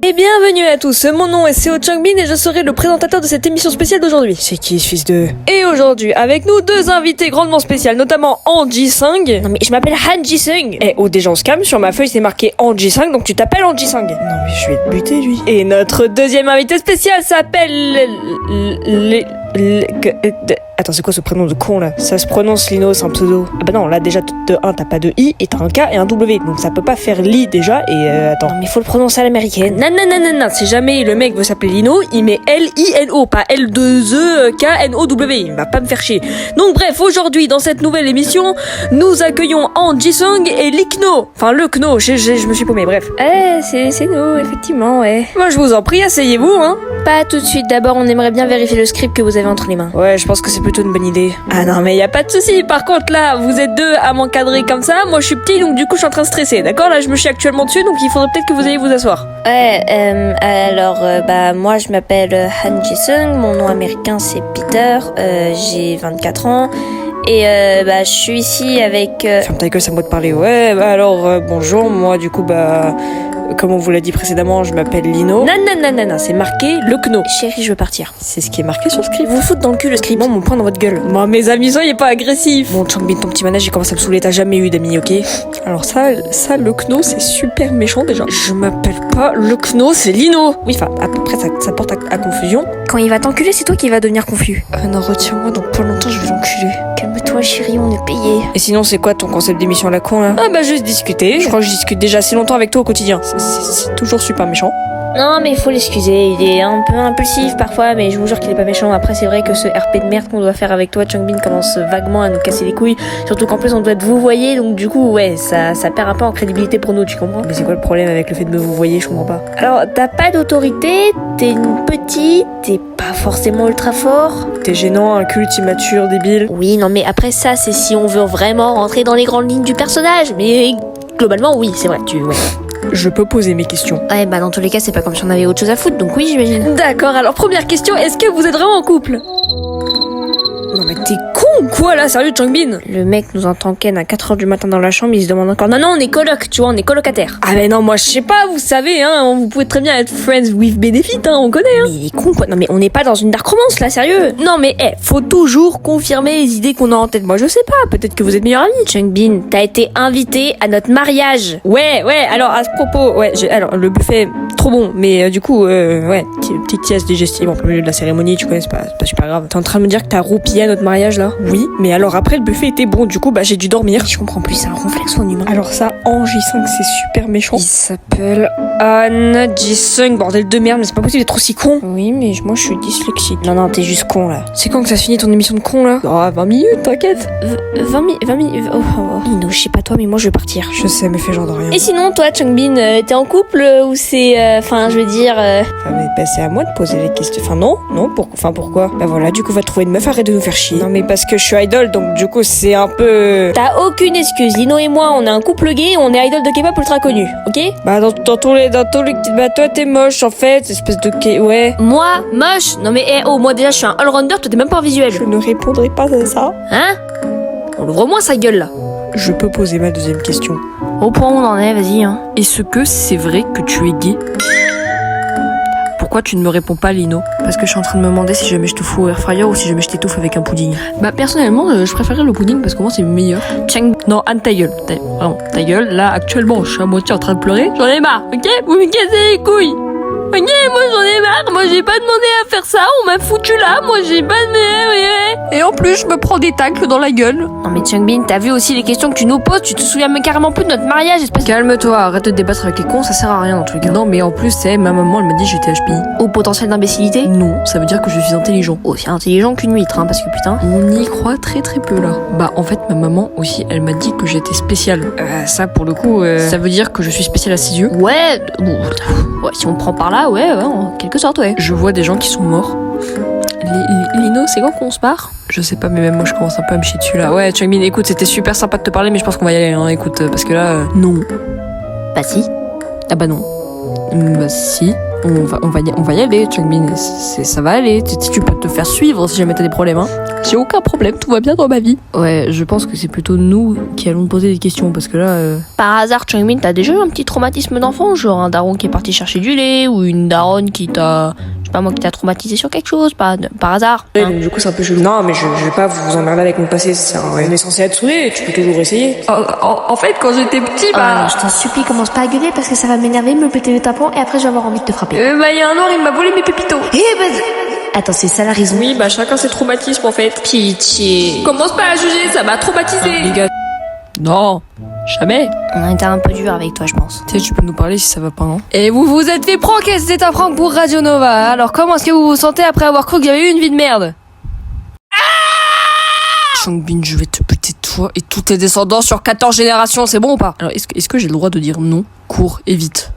Et bienvenue à tous, mon nom est Seo Changbin et je serai le présentateur de cette émission spéciale d'aujourd'hui. C'est qui ce fils de... Et aujourd'hui, avec nous, deux invités grandement spéciales, notamment Han Ji-sung. Non mais je m'appelle Han Ji-sung. Eh oh, déjà on se calme, sur ma feuille c'est marqué Han Ji-sung, donc tu t'appelles Han Ji-sung. Non mais je vais te buter lui. Et notre deuxième invité spécial s'appelle... Attends, c'est quoi ce prénom de con là? Ça se prononce Lino, c'est un pseudo. Ah bah non, là déjà de 1 t'as pas de I et t'as un K et un W, donc ça peut pas faire Li déjà et attends. Non mais faut le prononcer à l'américaine. Non, si jamais le mec veut s'appeler Lino, il met L-I-N-O, pas L-2-E-K-N-O-W, il va pas me faire chier. Donc bref, aujourd'hui dans cette nouvelle émission, nous accueillons Han Ji-sung et Likno. Enfin le Kno, je me suis paumé, bref. C'est nous, effectivement, ouais. Moi je vous en prie, asseyez-vous, hein. Pas tout de suite, d'abord on aimerait bien vérifier le script que vous avez entre les mains. Ouais, je pense que c'est plutôt une bonne idée. Ah non mais y a pas de souci. Par contre là, vous êtes deux à m'encadrer comme ça, moi je suis petit donc du coup je suis en train de stresser, d'accord? Là je me chie actuellement dessus donc il faudrait peut-être que vous ayez vous asseoir. Ouais, moi je m'appelle Han Ji-sung, mon nom américain c'est Peter, j'ai 24 ans. Et je suis ici avec... Ferme ta gueule, c'est à moi de parler. Ouais, alors bonjour, moi du coup comme on vous l'a dit précédemment, je m'appelle Lino. Non, c'est marqué le Kno. Chérie, je veux partir. C'est ce qui est marqué sur le script. Vous vous foutez dans le cul le script. Bon, mon point dans votre gueule. Moi, mes amis, soyez pas agressifs. Bon, Changbin, ton petit manège, il commence à me saouler. T'as jamais eu d'amis, ok? Alors ça, le Kno, c'est super méchant déjà. Je m'appelle pas le Kno, c'est Lino. Oui, enfin, à peu près, ça porte à confusion. Quand il va t'enculer, c'est toi qui va devenir confus. Non, retiens-moi, dans pas longtemps, je vais l'enculer. Calme-toi, chérie, on est payé. Et sinon, c'est quoi ton concept d'émission à la con, là? Juste discuter. Je crois que je discute déjà assez longtemps avec toi au quotidien. C'est toujours super méchant. Non mais il faut l'excuser, il est un peu impulsif parfois, mais je vous jure qu'il est pas méchant. Après c'est vrai que ce RP de merde qu'on doit faire avec toi, Changbin, commence vaguement à nous casser les couilles. Surtout qu'en plus on doit te vous voyer, donc du coup ouais, ça perd un peu en crédibilité pour nous, tu comprends? Mais c'est quoi le problème avec le fait de me vous voyer, je comprends pas. Alors t'as pas d'autorité, t'es une petite, t'es pas forcément ultra fort. T'es gênant, inculte, immature, débile. Oui non mais après ça c'est si on veut vraiment rentrer dans les grandes lignes du personnage, mais globalement oui c'est vrai, ouais. Je peux poser mes questions. Ouais, dans tous les cas, c'est pas comme si on avait autre chose à foutre, donc oui, j'imagine. D'accord, alors première question, est-ce que vous êtes vraiment en couple? Non mais t'es con ou quoi là, sérieux Changbin? Le mec nous entend ken à 4h du matin dans la chambre, il se demande encore. Non, on est coloc, tu vois, on est colocataire. Ah mais non, moi je sais pas, vous savez, hein, vous pouvez très bien être friends with benefit, hein, on connaît, hein. Mais il est con quoi, non mais on n'est pas dans une dark romance là, sérieux. Non mais faut toujours confirmer les idées qu'on a en tête. Moi je sais pas, peut-être que vous êtes meilleurs amis. Changbin, t'as été invité à notre mariage. Ouais, alors à ce propos, alors le buffet, trop bon, mais du coup, petite sieste digestive en plein milieu de la cérémonie, tu connais, c'est pas super grave. T'es en train de me dire que t'as roupié à notre mariage là? Oui, mais alors après le buffet était bon, du coup j'ai dû dormir. Je comprends plus, c'est un réflexe en humain. Alors ça, Han Ji-sung, c'est super méchant. Il s'appelle Han Ji-sung, bordel de merde, mais c'est pas possible d'être aussi con. Oui, mais moi je suis dyslexique. Non, t'es juste con là. C'est quand que ça se finit ton émission de con là? 20 minutes, t'inquiète. 20 minutes. Oh. Lino, je sais pas toi, mais moi je vais partir. Je sais, mais fais genre de rien. Et sinon, toi, Changbin, t'es en couple ou c'est. Je veux dire. Mais c'est à moi de poser les questions. Pourquoi? Voilà, du coup, va trouver une meuf, arrête de nous faire chier. Non, mais parce que je suis idol, donc du coup, c'est un peu. T'as aucune excuse. Lino et moi, on est un couple gay, on est idol de K-pop ultra connu, ok? Dans tous les. Toi, t'es moche en fait, espèce de ouais. Moi, moche? Non, mais moi déjà, je suis un all-rounder, toi, t'es même pas en visuel. Je ne répondrai pas à ça. Hein? On ouvre moins sa gueule là. Je peux poser ma deuxième question. Au point où on en est, vas-y, hein. Est-ce que c'est vrai que tu es gay? Pourquoi tu ne me réponds pas, Lino? Parce que je suis en train de me demander si jamais je te fous au air fryer ou si jamais je t'étouffe avec un pudding. Personnellement, je préférerais le pudding parce que moi c'est meilleur. Non, Anne, ta gueule. Vraiment, ta gueule. Là, actuellement, je suis à moitié en train de pleurer. J'en ai marre, ok? Vous me cassez les couilles. Ok, moi j'en ai marre, moi j'ai pas demandé à faire ça, on m'a foutu là, moi j'ai pas de... Et en plus je me prends des tacles dans la gueule. Non mais Changbin, t'as vu aussi les questions que tu nous poses, tu te souviens même carrément plus de notre mariage, espèce... Calme-toi, arrête de débattre avec les cons, ça sert à rien dans tous les cas. Non mais en plus ma maman elle m'a dit que j'étais HPI. Au potentiel d'imbécilité? Non, ça veut dire que je suis intelligent. Aussi intelligent qu'une huître, hein, parce que putain... On y croit très peu là. En fait ma maman aussi, elle m'a dit que j'étais spéciale. Ça pour le coup, ça veut dire que je suis spéciale à ses yeux? Ouais, si on prend par là, ouais, en quelque sorte, ouais. Je vois des gens qui sont morts. Lino, c'est quand qu'on se barre? Je sais pas, mais même moi je commence un peu à me chier dessus là. Ouais, Changbin, écoute, c'était super sympa de te parler, mais je pense qu'on va y aller, hein, écoute, parce que là, non. Bah si. Ah bah non. Bah si. On va y aller, Changbin. Ça va aller. Tu peux te faire suivre si jamais t'as des problèmes. Hein. J'ai aucun problème, tout va bien dans ma vie. Ouais, je pense que c'est plutôt nous qui allons te poser des questions parce que là. Par hasard, Changbin, t'as déjà eu un petit traumatisme d'enfant, genre un daron qui est parti chercher du lait ou une daronne qui t'a, je sais pas moi, qui t'a traumatisé sur quelque chose, par hasard. Ouais, donc du coup c'est un peu chelou. Non mais je vais pas vous emmerder avec mon passé, ça sert à rien. On est censé être soudés, tu peux toujours essayer. En fait, quand j'étais petit, Je t'en supplie, commence pas à gueuler parce que ça va m'énerver, me péter le tampon et après je vais avoir envie de te frapper. y a un noir, il m'a volé mes pépitos. Attends, c'est ça la raison. Oui, chacun ses traumatismes en fait. Pitié. Commence pas à juger, ça m'a traumatisé. Les gars. Non, jamais. On était un peu dur avec toi, je pense. Tu sais, tu peux nous parler si ça va pas, non? Et vous vous êtes fait pranker, c'est un prank pour Radio Nova. Alors comment est-ce que vous vous sentez après avoir cru que j'avais eu une vie de merde? Changbin, je vais te buter toi et tous tes descendants sur 14 générations, c'est bon ou pas? Alors est-ce que j'ai le droit de dire non? Cours et vite.